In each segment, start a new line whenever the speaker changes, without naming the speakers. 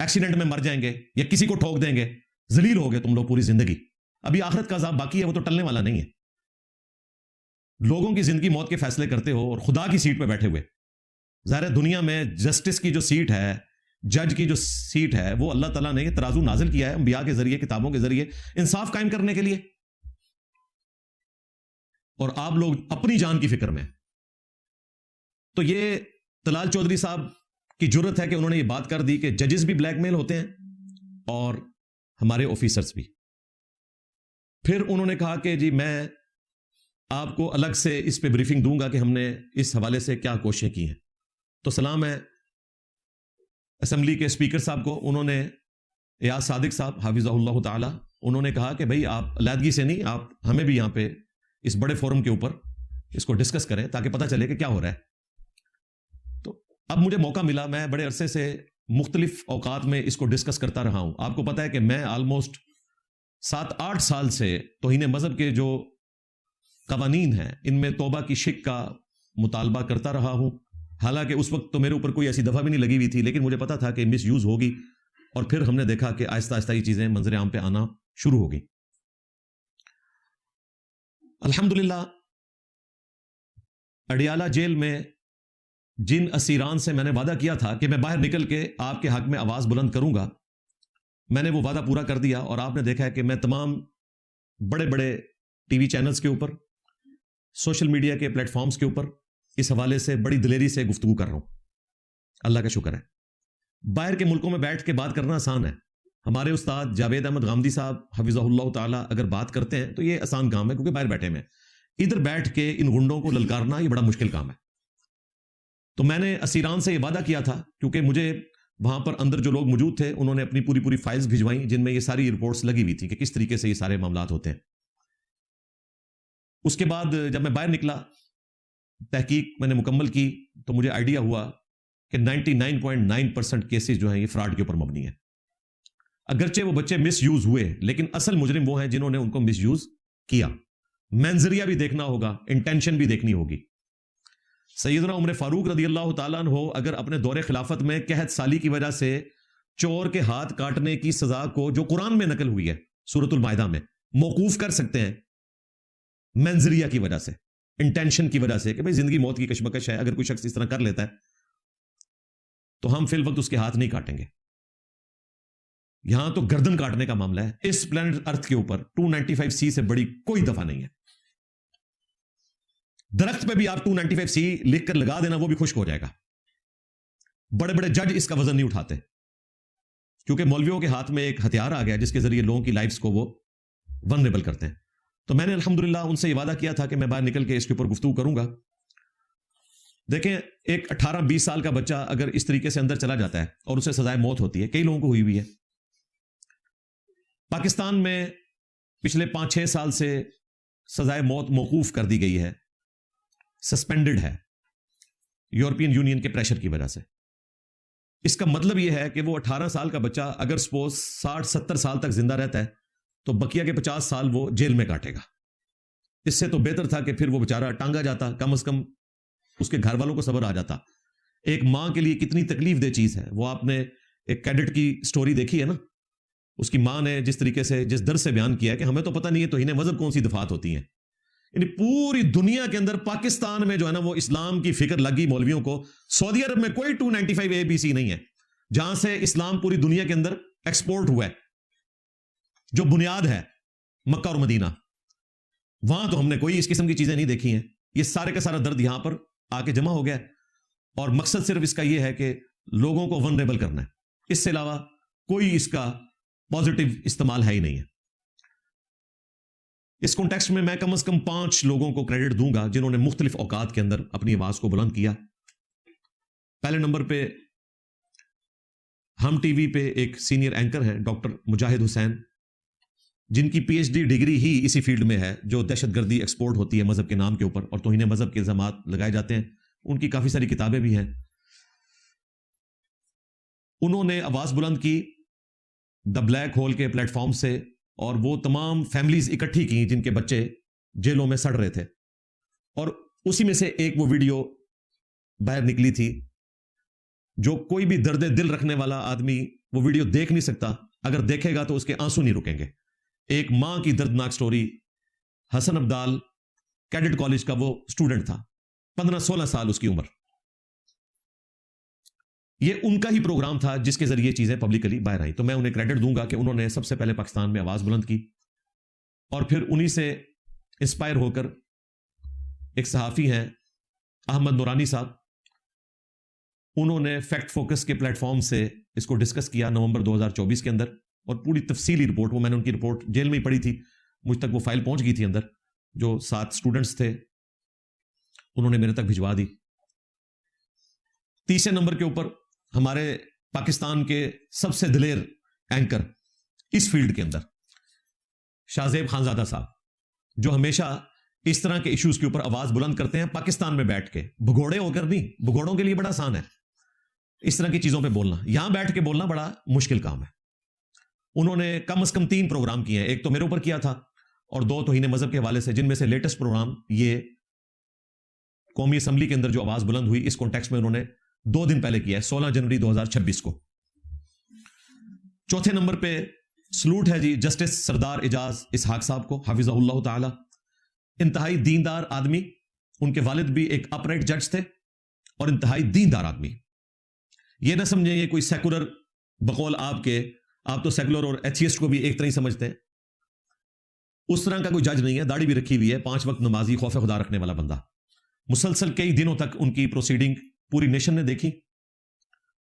Accident میں مر جائیں گے یا کسی کو ٹھوک دیں گے, ذلیل ہو گئے تم لوگ پوری زندگی. ابھی آخرت کا عذاب باقی ہے, وہ تو ٹلنے والا نہیں ہے. لوگوں کی زندگی موت کے فیصلے کرتے ہو اور خدا کی سیٹ پہ بیٹھے ہوئے. ظاہر دنیا میں جسٹس کی جو سیٹ ہے, جج کی جو سیٹ ہے, وہ اللہ تعالیٰ نے ترازو نازل کیا ہے انبیاء کے ذریعے, کتابوں کے ذریعے انصاف قائم کرنے کے لیے, اور آپ لوگ اپنی جان کی فکر میں. تو یہ طلال چودھری صاحب کی جرت ہے کہ انہوں نے یہ بات کر دی کہ ججز بھی بلیک میل ہوتے ہیں اور ہمارے آفیسرز بھی. پھر انہوں نے کہا کہ جی میں آپ کو الگ سے اس پہ بریفنگ دوں گا کہ ہم نے اس حوالے سے کیا کوششیں کی ہیں. تو سلام ہے اسمبلی کے اسپیکر صاحب کو, انہوں نے ایاز صادق صاحب حافظہ اللہ تعالی, انہوں نے کہا کہ بھئی آپ علیحدگی سے نہیں, آپ ہمیں بھی یہاں پہ اس بڑے فورم کے اوپر اس کو ڈسکس کریں تاکہ پتہ چلے کہ کیا ہو رہا ہے. تو اب مجھے موقع ملا, میں بڑے عرصے سے مختلف اوقات میں اس کو ڈسکس کرتا رہا ہوں. آپ کو پتہ ہے کہ میں آلموسٹ 7-8 سال سے توہین مذہب کے جو قوانین ہیں ان میں توبہ کی شک کا مطالبہ کرتا رہا ہوں. حالانکہ اس وقت تو میرے اوپر کوئی ایسی دفعہ بھی نہیں لگی ہوئی تھی, لیکن مجھے پتا تھا کہ مس یوز ہوگی, اور پھر ہم نے دیکھا کہ آہستہ آہستہ یہ چیزیں منظر عام پہ آنا شروع ہو گئی. الحمدللہ اڈیالہ جیل میں جن اسیران سے میں نے وعدہ کیا تھا کہ میں باہر نکل کے آپ کے حق میں آواز بلند کروں گا, میں نے وہ وعدہ پورا کر دیا. اور آپ نے دیکھا ہے کہ میں تمام بڑے بڑے ٹی وی چینلز کے اوپر, سوشل میڈیا کے پلیٹ فارمز کے اوپر اس حوالے سے بڑی دلیری سے گفتگو کر رہا ہوں. اللہ کا شکر ہے. باہر کے ملکوں میں بیٹھ کے بات کرنا آسان ہے. ہمارے استاد جاوید احمد غامدی صاحب حفظہ اللہ تعالی اگر بات کرتے ہیں تو یہ آسان کام ہے کیونکہ باہر بیٹھے میں. ادھر بیٹھ کے ان گنڈوں کو للکارنا یہ بڑا مشکل کام ہے. تو میں نے اسیران سے یہ وعدہ کیا تھا, کیونکہ مجھے وہاں پر اندر جو لوگ موجود تھے انہوں نے اپنی پوری فائلز بھجوائیں جن میں یہ ساری رپورٹس لگی ہوئی تھی کہ کس طریقے سے یہ سارے معاملات ہوتے ہیں. اس کے بعد جب میں باہر نکلا, تحقیق میں نے مکمل کی, تو مجھے آئیڈیا ہوا کہ 99.9% کیسز جو ہیں یہ فراڈ کے اوپر مبنی ہیں. اگرچہ وہ بچے مس یوز ہوئے, لیکن اصل مجرم وہ ہیں جنہوں نے ان کو مس یوز کیا. منظریہ بھی دیکھنا ہوگا, انٹینشن بھی دیکھنی ہوگی. سیدنا عمر فاروق رضی اللہ تعالیٰ عنہ اگر اپنے دور خلافت میں قحط سالی کی وجہ سے چور کے ہاتھ کاٹنے کی سزا کو, جو قرآن میں نقل ہوئی ہے سورۃ المائدہ میں, موقوف کر سکتے ہیں منظریہ کی وجہ سے, انٹینشن کی وجہ سے کہ بھئی زندگی موت کی کشمکش ہے, اگر کوئی شخص اس طرح کر لیتا ہے تو ہم فی الوقت اس کے ہاتھ نہیں کاٹیں گے. یہاں تو گردن کاٹنے کا معاملہ ہے. اس پلانٹ ارتھ کے اوپر 295C سے بڑی کوئی دفعہ نہیں ہے. درخت پہ بھی آپ 295C لکھ کر لگا دینا, وہ بھی خشک ہو جائے گا. بڑے بڑے جج اس کا وزن نہیں اٹھاتے, کیونکہ مولویوں کے ہاتھ میں ایک ہتھیار آ گیا جس کے ذریعے لوگوں کی لائفز کو وہ ونریبل کرتے ہیں. تو میں نے الحمدللہ ان سے یہ وعدہ کیا تھا کہ میں باہر نکل کے اس کے اوپر گفتگو کروں گا. دیکھیں, ایک 18-20 سال کا بچہ اگر اس طریقے سے اندر چلا جاتا ہے اور اسے سزائے موت ہوتی ہے, کئی لوگوں کو ہوئی ہوئی ہے. پاکستان میں پچھلے 5-6 سال سے سزائے موت موقوف کر دی گئی ہے, سسپینڈڈ ہے یورپین یونین کے پریشر کی وجہ سے. اس کا مطلب یہ ہے کہ وہ 18 سال کا بچہ اگر سپوز 60-70 سال تک زندہ رہتا ہے تو بقیہ کے 50 سال وہ جیل میں کاٹے گا. اس سے تو بہتر تھا کہ پھر وہ بیچارہ ٹانگا جاتا, کم از کم اس کے گھر والوں کو صبر آ جاتا. ایک ماں کے لیے کتنی تکلیف دہ چیز ہے. وہ آپ نے ایک کیڈٹ کی سٹوری دیکھی ہے نا, اس کی ماں نے جس طریقے سے جس درد سے بیان کیا کہ ہمیں تو پتہ نہیں ہے توہین مذہب کون سی دفعات ہوتی ہیں. یعنی پوری دنیا کے اندر پاکستان میں جو ہے نا وہ اسلام کی فکر لگی مولویوں کو. سعودی عرب میں کوئی 295ABC نہیں ہے جہاں سے اسلام پوری دنیا کے اندر ایکسپورٹ ہوا ہے, جو بنیاد ہے مکہ اور مدینہ. وہاں تو ہم نے کوئی اس قسم کی چیزیں نہیں دیکھی ہیں. یہ سارے کا سارا درد یہاں پر آ کے جمع ہو گیا, اور مقصد صرف اس کا یہ ہے کہ لوگوں کو ونریبل کرنا ہے. اس سے علاوہ کوئی اس کا پازیٹیو استعمال ہے ہی نہیں ہے. اس کانٹیکسٹ میں میں کم از کم 5 لوگوں کو کریڈٹ دوں گا جنہوں نے مختلف اوقات کے اندر اپنی آواز کو بلند کیا. پہلے نمبر پہ ہم ٹی وی پہ ایک سینئر اینکر ہیں ڈاکٹر مجاہد حسین, جن کی PhD ڈگری ہی اسی فیلڈ میں ہے جو دہشت گردی ایکسپورٹ ہوتی ہے مذہب کے نام کے اوپر اور توہین مذہب کے الزامات لگائے جاتے ہیں. ان کی کافی ساری کتابیں بھی ہیں. انہوں نے آواز بلند کی دا بلیک ہول کے پلیٹ فارم سے, اور وہ تمام فیملیز اکٹھی کی جن کے بچے جیلوں میں سڑ رہے تھے, اور اسی میں سے ایک وہ ویڈیو باہر نکلی تھی جو کوئی بھی درد دل رکھنے والا آدمی وہ ویڈیو دیکھ نہیں سکتا, اگر دیکھے گا تو اس کے آنسو نہیں رکیں گے. ایک ماں کی دردناک سٹوری. حسن عبدال کیڈٹ کالج کا وہ اسٹوڈنٹ تھا, 15-16 سال اس کی عمر. یہ ان کا ہی پروگرام تھا جس کے ذریعے چیزیں پبلکلی باہر آئی. تو میں انہیں کریڈٹ دوں گا کہ انہوں نے سب سے پہلے پاکستان میں آواز بلند کی, اور پھر انہی سے انسپائر ہو کر ایک صحافی ہیں احمد نورانی صاحب, انہوں نے فیکٹ فوکس کے پلیٹ فارم سے اس کو ڈسکس کیا نومبر 2024 کے اندر, اور پوری تفصیلی رپورٹ, وہ میں نے ان کی رپورٹ جیل میں ہی پڑھی تھی, مجھ تک وہ فائل پہنچ گئی تھی اندر, جو 7 اسٹوڈنٹس تھے انہوں نے میرے تک بھجوا دی. تیسرے نمبر کے اوپر ہمارے پاکستان کے سب سے دلیر اینکر اس فیلڈ کے اندر شاہ زیب خانزادہ صاحب, جو ہمیشہ اس طرح کے ایشوز کے اوپر آواز بلند کرتے ہیں پاکستان میں بیٹھ کے, بھگوڑے ہو کر نہیں. بھگوڑوں کے لیے بڑا آسان ہے اس طرح کی چیزوں پہ بولنا, یہاں بیٹھ کے بولنا بڑا مشکل کام ہے. انہوں نے کم از کم 3 پروگرام کیے ہیں, ایک تو میرے اوپر کیا تھا اور 2 توہین مذہب کے حوالے سے, جن میں سے لیٹسٹ پروگرام یہ قومی اسمبلی کے اندر جو آواز بلند ہوئی اس کانٹیکسٹ میں انہوں نے 2 دن پہلے کیا ہے, 16 جنوری 2026 کو. چوتھے نمبر پہ سلوٹ ہے جی جسٹس سردار اعجاز اسحاق صاحب کو, حافظہ اللہ تعالی. انتہائی دیندار آدمی, ان کے والد بھی ایک اپرائٹ جج تھے اور انتہائی دیندار آدمی. یہ نہ سمجھیں یہ کوئی سیکولر, بقول آپ تو سیکولر اور ایتھیسٹ کو بھی ایک طرح ہی سمجھتے ہیں, اس طرح کا کوئی جج نہیں ہے. داڑھی بھی رکھی ہوئی ہے, 5 وقت نمازی, خوف خدا رکھنے والا بندہ. مسلسل کئی دنوں تک ان کی پروسیڈنگ پوری نیشن نے دیکھی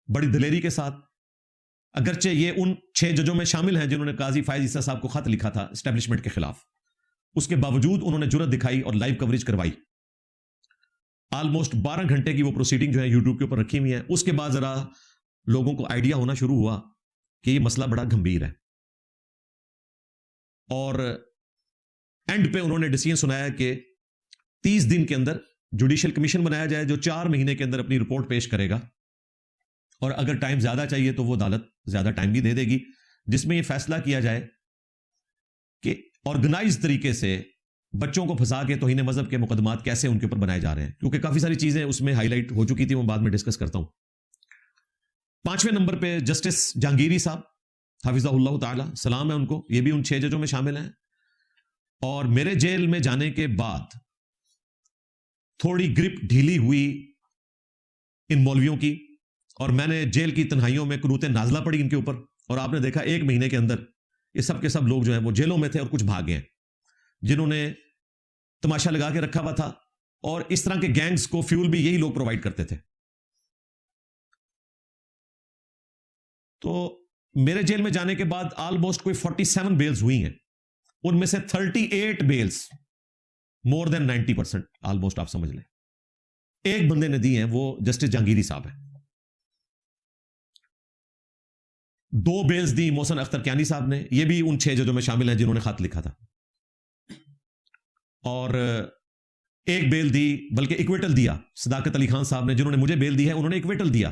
بڑی دلیری کے ساتھ. اگرچہ یہ ان 6 ججوں میں شامل ہیں جنہوں نے قاضی فائز عیسیٰ صاحب کو خط لکھا تھا اسٹیبلشمنٹ کے خلاف, اس کے باوجود انہوں نے جرأت دکھائی اور لائیو کوریج کروائی. آلموسٹ 12 گھنٹے کی وہ پروسیڈنگ جو ہے یوٹیوب کے اوپر رکھی ہوئی ہے. اس کے بعد ذرا لوگوں کو آئیڈیا ہونا شروع ہوا کہ یہ مسئلہ بڑا گھمبیر ہے, اور اینڈ پہ انہوں نے ڈیسیژن سنایا کہ 30 دن کے اندر جوڈیشل کمیشن بنایا جائے جو 4 مہینے کے اندر اپنی رپورٹ پیش کرے گا, اور اگر ٹائم زیادہ چاہیے تو وہ عدالت زیادہ ٹائم بھی دے دے گی, جس میں یہ فیصلہ کیا جائے کہ آرگنائز طریقے سے بچوں کو پھنسا کے توہین مذہب کے مقدمات کیسے ان کے اوپر بنائے جا رہے ہیں, کیونکہ کافی ساری چیزیں اس میں ہائی لائٹ ہو چکی تھی, وہ بعد میں ڈسکس کرتا ہوں. 5ویں نمبر پہ جسٹس جہانگیری صاحب حافظہ اللہ تعالی, سلام ہے ان کو, یہ بھی ان 6 ججوں میں شامل ہیں. اور میرے جیل میں جانے کے بعد تھوڑی گرپ ڈھیلی ہوئی ان مولویوں کی, اور میں نے جیل کی تنہائیوں میں قنوت نازلہ پڑی ان کے اوپر, اور آپ نے دیکھا 1 مہینے کے اندر یہ سب کے سب لوگ جو ہیں وہ جیلوں میں تھے اور کچھ بھاگ گئے, جنہوں نے تماشا لگا کے رکھا ہوا تھا, اور اس طرح کے گینگز کو فیول بھی یہی لوگ پرووائڈ کرتے تھے. تو میرے جیل میں جانے کے بعد آلموسٹ کوئی 47 بیلز ہوئی ہیں, ان میں سے 38 بیلز مور دین 90% آلموسٹ آپ سمجھ لیں ایک بندے نے دی ہیں, وہ جسٹس جہانگیری صاحب ہیں. 2 بیلز دی محسن اختر کیانی صاحب نے, یہ بھی ان 6 ججوں میں شامل ہیں جنہوں نے خط لکھا تھا. اور 1 بیل دی, بلکہ ایکویٹل دیا صداقت علی خان صاحب نے, جنہوں نے مجھے بیل دی ہے, انہوں نے ایکویٹل دیا.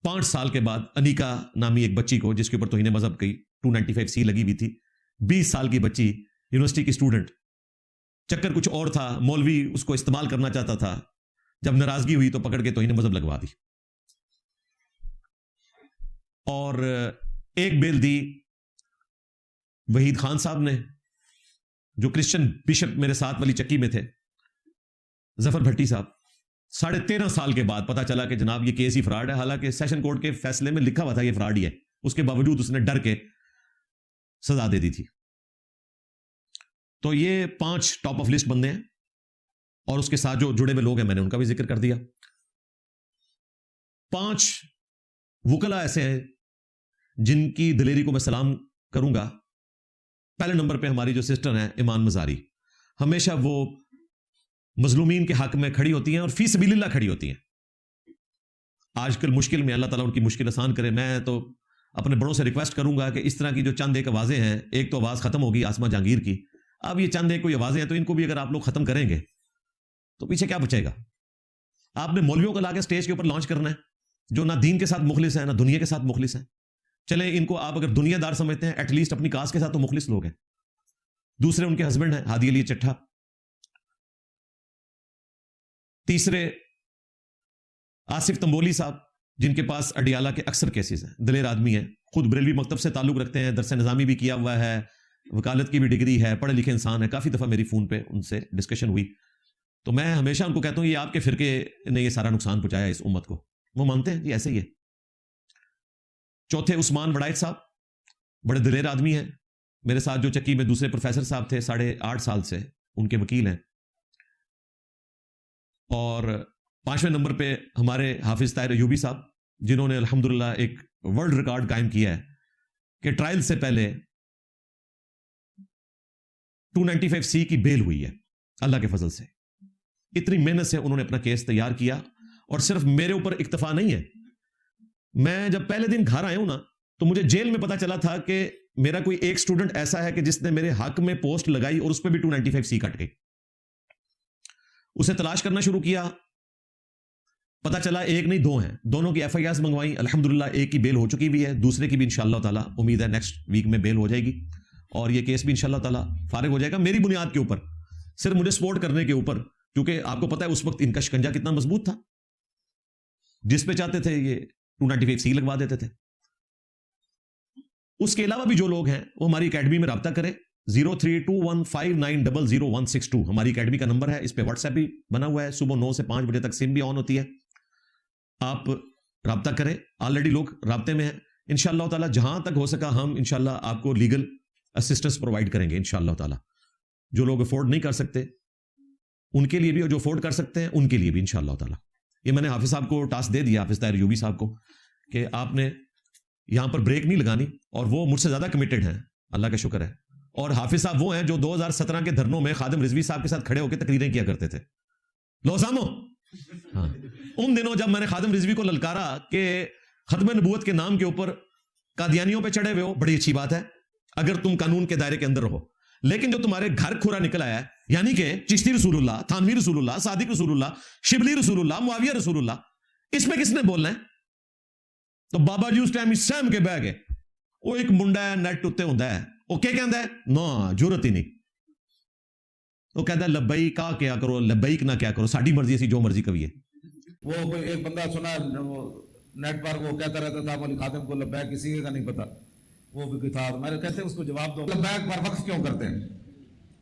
5 سال کے بعد انیکا نامی ایک بچی کو, جس کے اوپر توہین مذہب کی 295C لگی ہوئی تھی, 20 سال کی بچی, یونیورسٹی کی اسٹوڈنٹ, چکر کچھ اور تھا, مولوی اس کو استعمال کرنا چاہتا تھا, جب ناراضگی ہوئی تو پکڑ کے توہین مذہب لگوا دی. اور 1 بیل دی وحید خان صاحب نے, جو کرسچن بشپ میرے ساتھ والی چکی میں تھے, ظفر بھٹی صاحب. 13.5 سال کے بعد پتا چلا کہ جناب یہ کیس ہی فراڈ ہے, حالانکہ سیشن کورٹ کے فیصلے میں لکھا ہوا تھا یہ فراڈ ہی ہے, اس کے باوجود اس نے ڈر کے سزا دے دی تھی. تو یہ 5 ٹاپ آف لسٹ بندے ہیں, اور اس کے ساتھ جو جڑے ہوئے لوگ ہیں میں نے ان کا بھی ذکر کر دیا. 5 وکلا ایسے ہیں جن کی دلیری کو میں سلام کروں گا. پہلے نمبر پہ ہماری جو سسٹر ہیں ایمان مزاری, ہمیشہ وہ مظلومین کے حق میں کھڑی ہوتی ہیں اور فی سبیل اللہ کھڑی ہوتی ہیں. آج کل مشکل میں اللہ تعالیٰ ان کی مشکل آسان کرے. میں تو اپنے بڑوں سے ریکویسٹ کروں گا کہ اس طرح کی جو چند ایک آوازیں ہیں, ایک تو آواز ختم ہوگی آسما جہانگیر کی, اب یہ چند ایک کوئی آوازیں ہیں تو ان کو بھی اگر آپ لوگ ختم کریں گے تو پیچھے کیا بچے گا. آپ نے مولویوں کو لا کے اسٹیج کے اوپر لانچ کرنا ہے جو نہ دین کے ساتھ مخلص ہیں نہ دنیا کے ساتھ مخلص ہیں. چلے ان کو آپ اگر دنیا دار سمجھتے ہیں, ایٹ لیسٹ اپنی کاس کے ساتھ تو مخلص لوگ ہیں. دوسرے ان کے ہسبینڈ ہیں ہادی علی چٹھا. تیسرے آصف تنبولی صاحب, جن کے پاس اڈیالہ کے اکثر کیسز ہیں, دلیر آدمی ہیں, خود بریلوی مکتب سے تعلق رکھتے ہیں, درس نظامی بھی کیا ہوا ہے, وکالت کی بھی ڈگری ہے, پڑھے لکھے انسان ہے. کافی دفعہ میری فون پہ ان سے ڈسکشن ہوئی, تو میں ہمیشہ ان کو کہتا ہوں یہ آپ کے فرقے نے یہ سارا نقصان پہنچایا اس امت کو. وہ مانتے ہیں یہ ایسے ہی ہے. چوتھے عثمان وڑائچ صاحب بڑے دلیر آدمی ہیں, میرے ساتھ جو چکی میں دوسرے پروفیسر صاحب تھے 8.5 سال سے ان کے وکیل ہیں. اور 5ویں نمبر پہ ہمارے حافظ طاہر ایوبی صاحب, جنہوں نے الحمدللہ ایک ورلڈ ریکارڈ قائم کیا ہے کہ ٹرائل سے پہلے 295C کی بیل ہوئی ہے اللہ کے فضل سے. اتنی محنت سے انہوں نے اپنا کیس تیار کیا, اور صرف میرے اوپر اکتفا نہیں ہے. میں جب پہلے دن گھر آیا ہوں نا, تو مجھے جیل میں پتا چلا تھا کہ میرا کوئی ایک سٹوڈنٹ ایسا ہے کہ جس نے میرے حق میں پوسٹ لگائی اور اس پہ بھی 295C کٹ گئی. اسے تلاش کرنا شروع کیا, پتا چلا ایک نہیں 2 ہیں, دونوں کی FIRs منگوائی. الحمدللہ ایک کی بیل ہو چکی بھی ہے, دوسرے کی بھی انشاءاللہ تعالی امید ہے نیکسٹ ویک میں بیل ہو جائے گی, اور یہ کیس بھی انشاءاللہ تعالی فارغ ہو جائے گا میری بنیاد کے اوپر, صرف مجھے سپورٹ کرنے کے اوپر. کیونکہ آپ کو پتا ہے اس وقت ان کا شکنجہ کتنا مضبوط تھا, جس پہ چاہتے تھے یہ 295C لگوا دیتے تھے. اس کے علاوہ بھی جو لوگ ہیں وہ ہماری اکیڈمی میں رابطہ کریں. 032159000162 ہماری اکیڈمی کا نمبر ہے. اس پہ واٹس ایپ بھی بنا ہوا ہے, صبح 9 سے 5 بجے تک سم بھی آن ہوتی ہے. آپ رابطہ کریں, آلریڈی لوگ رابطے میں ہیں. انشاءاللہ تعالی جہاں تک ہو سکا ہم انشاءاللہ آپ کو لیگل اسسٹنس پرووائڈ کریں گے انشاءاللہ تعالی. جو لوگ افورڈ نہیں کر سکتے ان کے لیے بھی, اور جو افورڈ کر سکتے ہیں ان کے لیے بھی انشاءاللہ تعالی. یہ میں نے حافظ صاحب کو ٹاسک دے دیا, حافظ طاہر ایوبی صاحب کو, کہ آپ نے یہاں پر بریک نہیں لگانی, اور وہ مجھ سے زیادہ کمیٹڈ ہیں, اللہ کا شکر ہے. اور حافظ صاحب وہ ہیں جو 2017 کے دھرنوں میں خادم رضوی صاحب کے ساتھ کھڑے ہو کے تقریریں کیا کرتے تھے. لو سامو, ہاں ان دنوں جب میں نے خادم رضوی کو للکارا کہ ختم نبوت کے نام کے اوپر قادیانیوں پہ چڑھے ہوئے ہو, بڑی اچھی بات ہے اگر تم قانون کے دائرے کے اندر رہو, لیکن جو تمہارے گھر کھورا نکل آیا ہے, یعنی کہ چشتی رسول اللہ, تھانوی رسول اللہ, صادق رسول اللہ, شبلی رسول اللہ, معاویہ رسول اللہ, اس میں کس نے بولنا ہے؟ تو بابا جی اس ٹائم سہم کے بہ گئے, وہ ایک منڈا ہے نیٹ اتنے ہوتا ہے, وہ کیا کہندا ہے نا ضرورت ہی نہیں, وہ کہتا ہے لبیک کا کیا کرو, لبیک نہ کیا کرو, ساڈی مرضی اسی جو مرضی کہیے.
وہ کوئی ایک بندہ سنا نیٹ پر وہ کہتا رہتا تھا مولی خاتم کو لبیک کسی کا نہیں پتا, وہ بھی تھا. میں نے کہتے اس کو جواب دو, لبیک پر وقف کیوں کرتے ہیں؟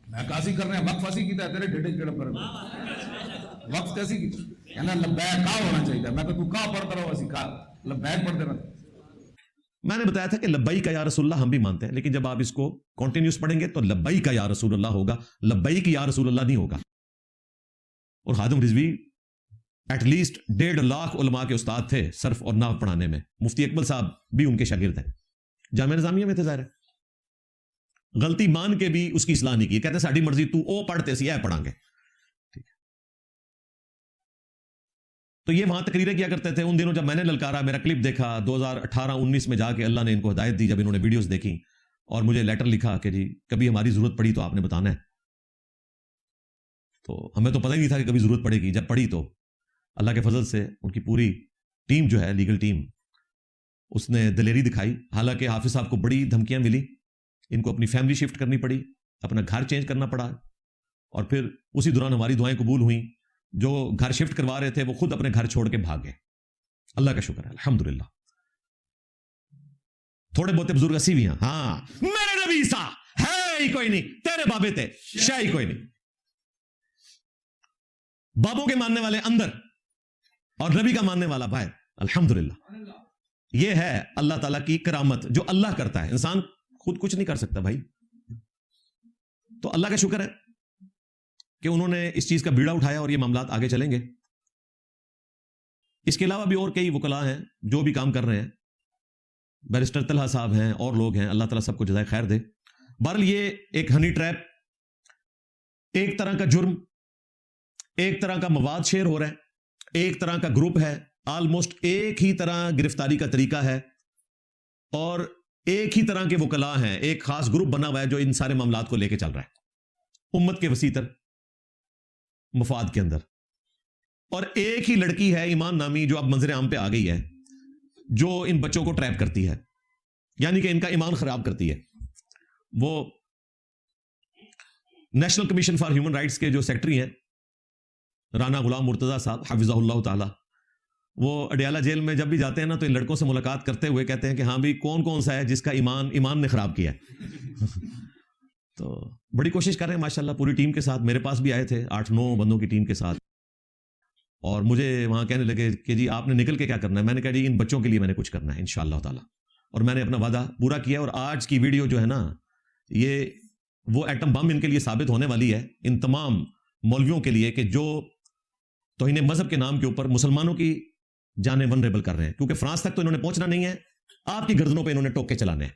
میں کاسی کر رہے ہیں, وقف ایسی کیتا ہے تیرے ڈھیڈے کیڑا پر وقف کیسی کی کہنا لبیک کا ہونا چاہیے. میں کہ تو کا پڑھتا رہو ایسی کا لبیک پڑھتے رہتے.
میں نے بتایا تھا کہ لبیک یا رسول اللہ ہم بھی مانتے ہیں, لیکن جب آپ اس کو کنٹینیوس پڑھیں گے تو لبیک یا رسول اللہ ہوگا, لبیک یا رسول اللہ نہیں ہوگا. اور خادم رضوی ایٹ لیسٹ 1.5 لاکھ علماء کے استاد تھے صرف اور نحو پڑھانے میں. مفتی اکمل صاحب بھی ان کے شاگرد ہیں, جامعہ نظامیہ میں تھے ظاہر ہے. غلطی مان کے بھی اس کی اصلاح نہیں کی, کہتے ہیں ساڈی مرضی, تو او پڑھتے سی اے پڑھاں گے. تو یہ وہاں تقریریں کیا کرتے تھے. ان دنوں جب میں نے للکارا, میرا کلپ دیکھا 2018-19 میں جا کے, اللہ نے ان کو ہدایت دی, جب انہوں نے ویڈیوز دیکھی اور مجھے لیٹر لکھا کہ جی کبھی ہماری ضرورت پڑی تو آپ نے بتانا ہے. تو ہمیں تو پتہ ہی نہیں تھا کہ کبھی ضرورت پڑے گی. جب پڑی تو اللہ کے فضل سے ان کی پوری ٹیم جو ہے, لیگل ٹیم, اس نے دلیری دکھائی. حالانکہ حافظ صاحب کو بڑی دھمکیاں ملی, ان کو اپنی فیملی شفٹ کرنی پڑی, اپنا گھر چینج کرنا پڑا, اور پھر اسی دوران ہماری دعائیں قبول ہوئیں. جو گھر شفٹ کروا رہے تھے وہ خود اپنے گھر چھوڑ کے بھاگ گئے. اللہ کا شکر ہے الحمدللہ. تھوڑے بہت بزرگ اسی بھی ہیں, ہاں میرے نبی سا ہے ہی کوئی نہیں, تیرے بابے تھے شاہ ہی کوئی نہیں. بابوں کے ماننے والے اندر اور نبی کا ماننے والا باہر. الحمدللہ یہ ہے اللہ تعالیٰ کی کرامت, جو اللہ کرتا ہے, انسان خود کچھ نہیں کر سکتا بھائی. تو اللہ کا شکر ہے کہ انہوں نے اس چیز کا بیڑا اٹھایا اور یہ معاملات آگے چلیں گے. اس کے علاوہ بھی اور کئی وکلاء ہیں جو بھی کام کر رہے ہیں, بیرسٹر طلحہ صاحب ہیں اور لوگ ہیں, اللہ تعالیٰ سب کو جزائے خیر دے. بہرحال یہ ایک ہنی ٹریپ, ایک طرح کا جرم, ایک طرح کا مواد شیئر ہو رہا ہے, ایک طرح کا گروپ ہے, آلموسٹ ایک ہی طرح گرفتاری کا طریقہ ہے, اور ایک ہی طرح کے وکلاء ہیں, ایک خاص گروپ بنا ہوا ہے جو ان سارے معاملات کو لے کے چل رہا ہے امت کے وسیع تر مفاد کے اندر. اور ایک ہی لڑکی ہے ایمان نامی جو اب منظر عام پہ آ گئی ہے, جو ان بچوں کو ٹریپ کرتی ہے, یعنی کہ ان کا ایمان خراب کرتی ہے. وہ national commission for human rights کے جو سیکرٹری ہیں رانا غلام مرتضی صاحب حفظہ اللہ تعالی, وہ اڈیالہ جیل میں جب بھی جاتے ہیں نا تو ان لڑکوں سے ملاقات کرتے ہوئے کہتے ہیں کہ ہاں بھی کون کون سا ہے جس کا ایمان نے خراب کیا ہے تو بڑی کوشش کر رہے ہیں ماشاءاللہ پوری ٹیم کے ساتھ. میرے پاس بھی آئے تھے 8-9 بندوں کی ٹیم کے ساتھ, اور مجھے وہاں کہنے لگے کہ جی آپ نے نکل کے کیا کرنا ہے. میں نے کہا جی ان بچوں کے لیے میں نے کچھ کرنا ہے انشاءاللہ تعالی, اور میں نے اپنا وعدہ پورا کیا. اور آج کی ویڈیو جو ہے نا یہ وہ ایٹم بم ان کے لیے ثابت ہونے والی ہے, ان تمام مولویوں کے لیے, کہ جو توہین مذہب کے نام کے اوپر مسلمانوں کی جانیں ونریبل کر رہے ہیں. کیونکہ فرانس تک تو انہوں نے پہنچنا نہیں ہے, آپ کی گردنوں پہ انہوں نے ٹوک کے چلانے ہیں.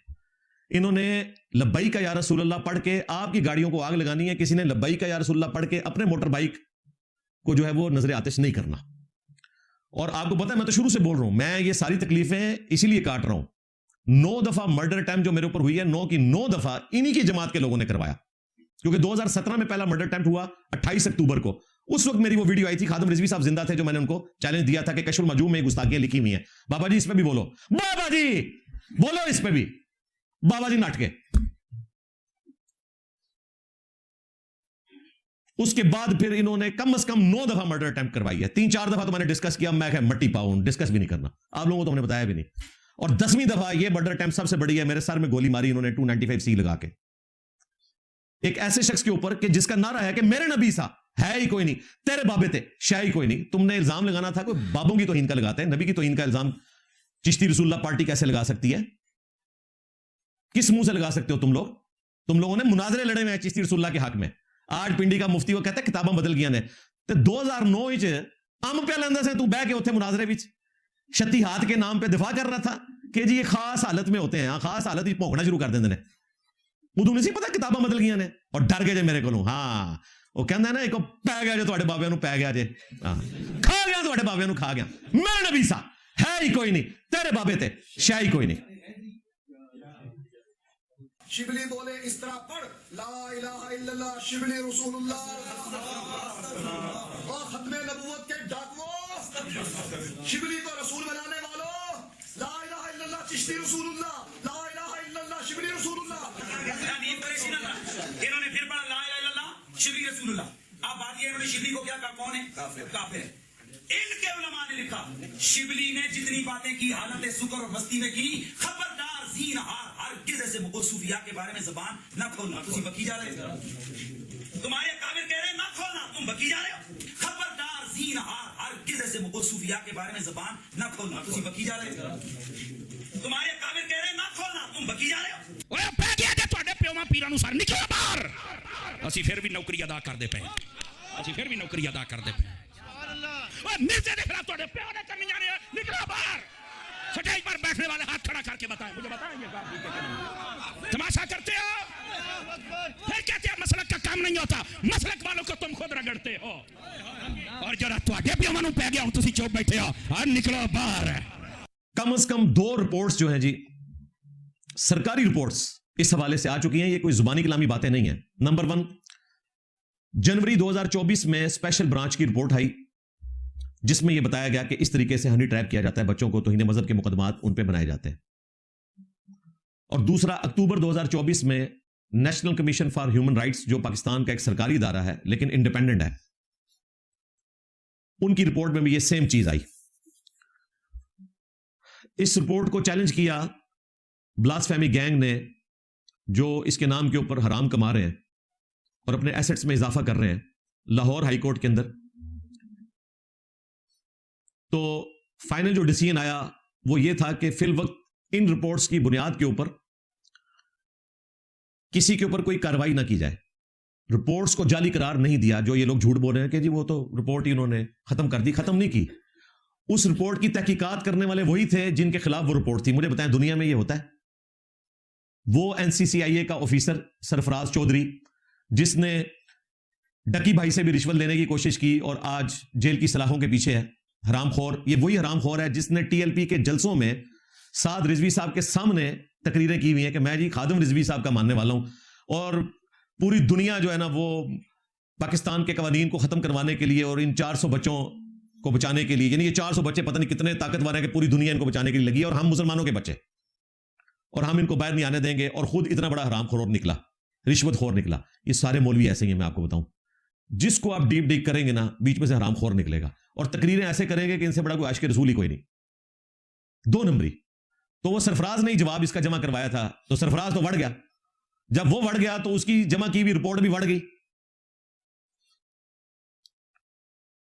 انہوں نے لبیک یا رسول اللہ پڑھ کے آپ کی گاڑیوں کو آگ لگانی ہے. کسی نے لبیک یا رسول اللہ پڑھ کے اپنے موٹر بائک کو جو ہے وہ نظر آتش نہیں کرنا. اور آپ کو پتا ہے میں تو شروع سے بول رہا ہوں, میں یہ ساری تکلیفیں اسی لیے کاٹ رہا ہوں. 9 دفعہ مرڈر اٹیمپٹ جو میرے اوپر ہوئی ہے, 9 کی 9 دفعہ انہی کی جماعت کے لوگوں نے کروایا. کیونکہ 2017 میں پہلا مرڈر اٹیمپٹ ہوا 28 اکتوبر کو. اس وقت میری وہ ویڈیو آئی تھی, خادم رضوی صاحب زندہ تھے, جو میں نے ان کو چیلنج دیا تھا کہ کشف المجوم میں گستاخیاں لکھی ہوئی ہیں. بابا جی اس پہ بھی بولو, بابا جی بولو اس پہ بھی. بابا جی ناٹ کے. اس کے بعد پھر انہوں نے کم از کم 9 دفعہ مرڈر اٹیمپٹ کروائی ہے. 3-4 دفعہ تو میں نے ڈسکس کیا, میں کہ مٹی پاؤں ڈسکس بھی نہیں کرنا, آپ لوگوں کو تو ہم نے بتایا بھی نہیں. اور 10ویں دفعہ یہ مرڈر اٹیمپٹ سب سے بڑی ہے, میرے سر میں گولی ماری انہوں نے 295C لگا کے, ایک ایسے شخص کے اوپر کہ جس کا نعرہ ہے کہ میرے نبی سا ہے ہی کوئی نہیں, تیرے بابے تھے شے ہی کوئی نہیں. تم نے الزام لگانا تھا, کوئی بابوں کی توہین کا لگاتے ہیں, نبی کی توہین کا الزام چشتی رسول اللہ پارٹی کیسے لگا سکتی ہے؟ کس منہ سے لگا سکتے ہو تم لوگ؟ تم لوگوں نے مناظرے لڑے ہوئے ہیں چشتی رسول اللہ کے حق میں. آج پنڈی کا مفتی وہ کہتا ہے کتاباں بدل گیا نے, تے 2009 وچ ام پہ لیندا سے تو بہ کے اوتھے مناظرے وچ شتی ہاتھ کے نام پہ دفاع کر رہا تھا کہ جی یہ خاص حالت میں ہوتے ہیں, خاص حالت وچ بھونکنا شروع کر دیندے نے. ادو نہیں سی پتا کتاباں بدل گیا نے, اور ڈر گئے جے میرے کولوں. ہاں وہ کہندا ہے نا ایک پی گیا جو تواڈے بابیاں نو پی گیا جے, ہاں کھا گیا تواڈے بابیاں نو کھا گیا. میرے نبی سا ہے ہی کوئی نہیں, تیرے بابے تے شے ہی کوئی نہیں.
شبلی بولے اس طرح پڑھ, لا الہ الا اللہ شبلی رسول اللہ. اور ختم نبوت کے ڈاکووں, شبلی کو رسول بنانے والوں, لا الہ الا اللہ چشتی رسول اللہ, لا الہ الا اللہ شبلی رسول اللہ.
انہوں نے پھر پڑھا لا الہ الا اللہ شبلی رسول اللہ. اب بات یہ, انہوں نے شبلی کو کیا کہا, کون ہے؟ کافر. ان کے علماء نے لکھا شبلی نے جتنی باتیں کی حالت سکر اور مستی میں کی, خبردار زینہار ہرگز ایسے صوفیاء کے بارے میں زبان نہ کھولنا. تم بکی جا رہے ہو, تمہارے کافر کہہ رہے ہیں نہ کھولنا, تم بکی جا رہے ہو. خبردار زینہار ہرگز ایسے صوفیاء کے بارے میں زبان نہ کھولنا. تم بکی جا رہے ہو, تمہارے کافر کہہ رہے ہیں نہ کھولنا, تم بکی جا رہے ہو. اوے پہ گیا جے تواڈے پیواں پیراں نو سر نکلو باہر. اسی پھر بھی نوکری ادا کردے پے, اسی پھر بھی نوکری ادا کردے پے. اوے مرزے دے خلاف تواڈے پیو نے کرنی جانے, نکلو باہر. سٹیج پر بیٹھنے والے ہاتھ کھڑا کر کے بتائیں, مجھے بتائیں یہ کام کیسے کریں. تماشا کرتے ہو, پھر کہتے ہیں مسلک کا کام نہیں ہوتا, مسلک والوں کو تم خود رگڑتے ہو. اور جرا تواڈے پیواں نو پے گیا ہوں تسی چوپ بیٹھے ہو, اور نکلو باہر.
کم از کم 2 رپورٹس جو ہیں جی, سرکاری رپورٹس اس حوالے سے آ چکی ہیں, یہ کوئی زبانی کلامی باتیں نہیں ہیں. نمبر 1, جنوری 2024 میں اسپیشل برانچ کی رپورٹ آئی جس میں یہ بتایا گیا کہ اس طریقے سے ہنی ٹریپ کیا جاتا ہے بچوں کو, توہین مذہب کے مقدمات ان پہ بنائے جاتے ہیں. اور دوسرا, اکتوبر 2024 میں national commission for human rights, جو پاکستان کا ایک سرکاری ادارہ ہے لیکن انڈیپینڈنٹ ہے, ان کی رپورٹ میں بھی یہ سیم چیز آئی. اس رپورٹ کو چیلنج کیا بلاسفیمی گینگ نے, جو اس کے نام کے اوپر حرام کما رہے ہیں اور اپنے ایسٹس میں اضافہ کر رہے ہیں لاہور ہائی کورٹ کے اندر. تو فائنل جو ڈیسیژن آیا وہ یہ تھا کہ فی الوقت ان رپورٹس کی بنیاد کے اوپر کسی کے اوپر کوئی کارروائی نہ کی جائے. رپورٹس کو جعلی قرار نہیں دیا, جو یہ لوگ جھوٹ بول رہے ہیں کہ جی وہ تو رپورٹ ہی انہوں نے ختم کر دی. ختم نہیں کی. اس رپورٹ کی تحقیقات کرنے والے وہی تھے جن کے خلاف وہ رپورٹ تھی. مجھے بتائیں دنیا میں یہ ہوتا ہے؟ وہ NCCIA کا آفیسر سرفراز چودھری, جس نے ڈکی بھائی سے بھی رشوت لینے کی کوشش کی اور آج جیل کی سلاخوں کے پیچھے ہے, حرام خور. یہ وہی حرام خور ہے جس نے TLP کے جلسوں میں سعد رضوی صاحب کے سامنے تقریریں کی ہوئی ہیں کہ میں جی خادم رضوی صاحب کا ماننے والا ہوں, اور پوری دنیا جو ہے نا وہ پاکستان کے قوانین کو ختم کروانے کے لیے اور ان 400 بچوں کو بچانے کے لیے, یعنی یہ 400 بچے پتہ نہیں کتنے طاقتور ہیں کہ پوری دنیا ان کو بچانے کے لیے لگی, اور ہم مسلمانوں کے بچے, اور ہم ان کو باہر نہیں آنے دیں گے. اور خود اتنا بڑا حرام خور نکلا, رشوت خور نکلا. یہ سارے مولوی ایسے ہی ہیں, میں آپ کو بتاؤں, جس کو آپ ڈیپ ڈیک کریں گے نا بیچ میں سے حرام خور نکلے گا. اور تقریریں ایسے کریں گے کہ ان سے بڑا کوئی عاشق رسول ہی کوئی نہیں. 2 نمبری. تو وہ سرفراز نے جواب اس کا جمع کروایا تھا, تو سرفراز تو وڑ گیا. جب وہ وڑ گیا تو اس کی جمع کی ہوئی رپورٹ بھی وڑ گئی.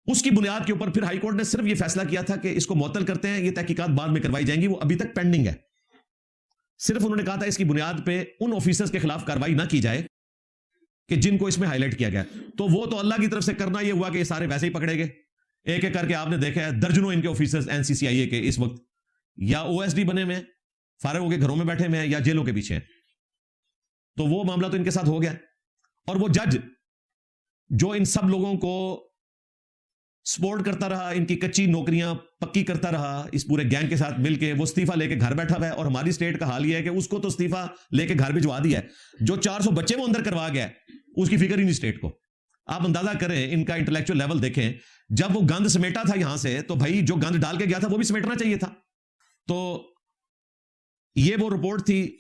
اس کی بنیاد کے اوپر پھر ہائی کورٹ نے صرف یہ فیصلہ کیا تھا کہ اس کو معطل کرتے ہیں, یہ تحقیقات بعد میں کروائی جائیں گی, وہ ابھی تک پینڈنگ ہے. صرف انہوں نے کہا تھا اس کی بنیاد پہ ان آفیسرز کے خلاف کارروائی نہ کی جائے کہ جن کو اس میں ہائی لائٹ کیا گیا. تو وہ تو اللہ کی طرف سے کرنا یہ ہوا کہ یہ سارے ویسے ہی پکڑے گئے. ایک ایک کر کے آپ نے دیکھا ہے درجنوں ان کے آفیسرز NCCIA کے اس وقت یا OSD بنے ہوئے ہیں, فارغ ہو کے گھروں میں بیٹھے ہوئے ہیں, یا جیلوں کے پیچھے ہیں. تو وہ معاملہ تو ان کے ساتھ ہو گیا. اور وہ جج جو ان سب لوگوں کو سپورٹ کرتا رہا, ان کی کچی نوکریاں پکی کرتا رہا اس پورے گینگ کے ساتھ مل کے, وہ استعفیٰ لے کے گھر بیٹھا ہوا ہے. اور ہماری اسٹیٹ کا حال یہ ہے کہ اس کو تو استعفیٰ لے کے گھر بھجوا دیا ہے, جو 400 بچے وہ اندر کروا گیا ہے اس کی فکر ہی نہیں اسٹیٹ کو. آپ اندازہ کریں ان کا انٹلیکچوئل لیول دیکھیں. جب وہ گند سمیٹا تھا یہاں سے, تو بھائی جو گند ڈال کے گیا تھا وہ بھی سمیٹنا چاہیے تھا. تو یہ وہ رپورٹ تھی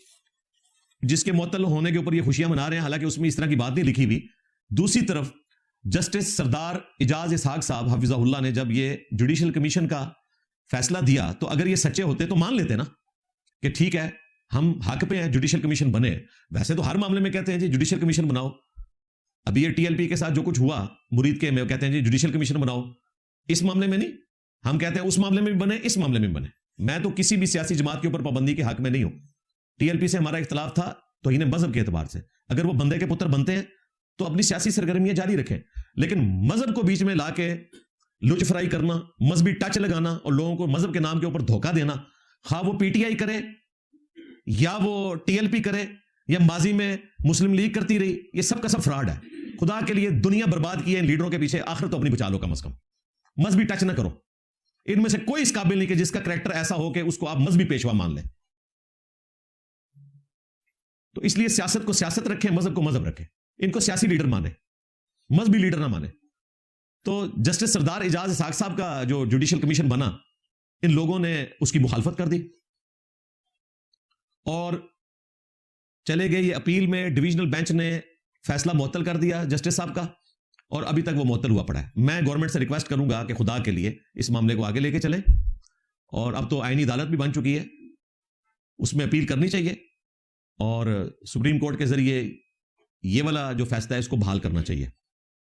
جس کے معطل ہونے کے اوپر یہ خوشیاں منا رہے ہیں, حالانکہ اس میں اس طرح کی بات نہیں لکھی ہوئی. دوسری طرف جسٹس سردار اعجاز اسحاق صاحب حفظہ اللہ نے جب یہ جوڈیشل کمیشن کا فیصلہ دیا, تو اگر یہ سچے ہوتے تو مان لیتے نا کہ ٹھیک ہے ہم حق پہ ہیں, جوڈیشل کمیشن بنے. ویسے تو ہر معاملے میں کہتے ہیں جی جوڈیشل کمیشن بناؤ. ابھی یہ TLP کے ساتھ جو کچھ ہوا مرید کے میں, کہتے ہیں جی جوڈیشل کمیشن بناؤ. اس معاملے میں نہیں, ہم کہتے ہیں اس معاملے میں بھی بنے, اس معاملے میں بھی بنے. میں تو کسی بھی سیاسی جماعت کے اوپر پابندی کے حق میں نہیں ہوں. TLP سے ہمارا اختلاف تھا تو انہیں مذہب کے اعتبار سے, اگر وہ بندے کے پتر بنتے ہیں تو اپنی سیاسی سرگرمیاں جاری رکھیں, لیکن مذہب کو بیچ میں لا کے لچ فرائی کرنا, مذہبی ٹچ لگانا اور لوگوں کو مذہب کے نام کے اوپر دھوکہ دینا, خواہ وہ PTI کرے یا وہ TLP کرے یا ماضی میں مسلم لیگ کرتی رہی, یہ سب کا سب فراڈ ہے. خدا کے لیے دنیا برباد کی ہے ان لیڈروں کے پیچھے, آخر تو اپنی بچا لو کم از کم. مذہبی ٹچ نہ کرو. ان میں سے کوئی اس قابل نہیں کہ جس کا کریکٹر ایسا ہو کہ اس کو آپ مذہبی پیشوا مان لیں. تو اس لیے سیاست کو سیاست رکھیں, مذہب کو مذہب رکھیں. ان کو سیاسی لیڈر مانے, مذہبی لیڈر نہ مانے. تو جسٹس سردار اعجاز اسحاق صاحب کا جو جوڈیشل کمیشن بنا, ان لوگوں نے اس کی مخالفت کر دی اور چلے گئے. یہ اپیل میں ڈویژنل بینچ نے فیصلہ معطل کر دیا جسٹس صاحب کا, اور ابھی تک وہ معطل ہوا پڑا ہے. میں گورنمنٹ سے ریکویسٹ کروں گا کہ خدا کے لیے اس معاملے کو آگے لے کے چلیں, اور اب تو آئینی عدالت بھی بن چکی ہے, اس میں اپیل کرنی چاہیے, اور سپریم کورٹ کے ذریعے یہ والا جو فیصلہ ہے اس کو بحال کرنا چاہیے.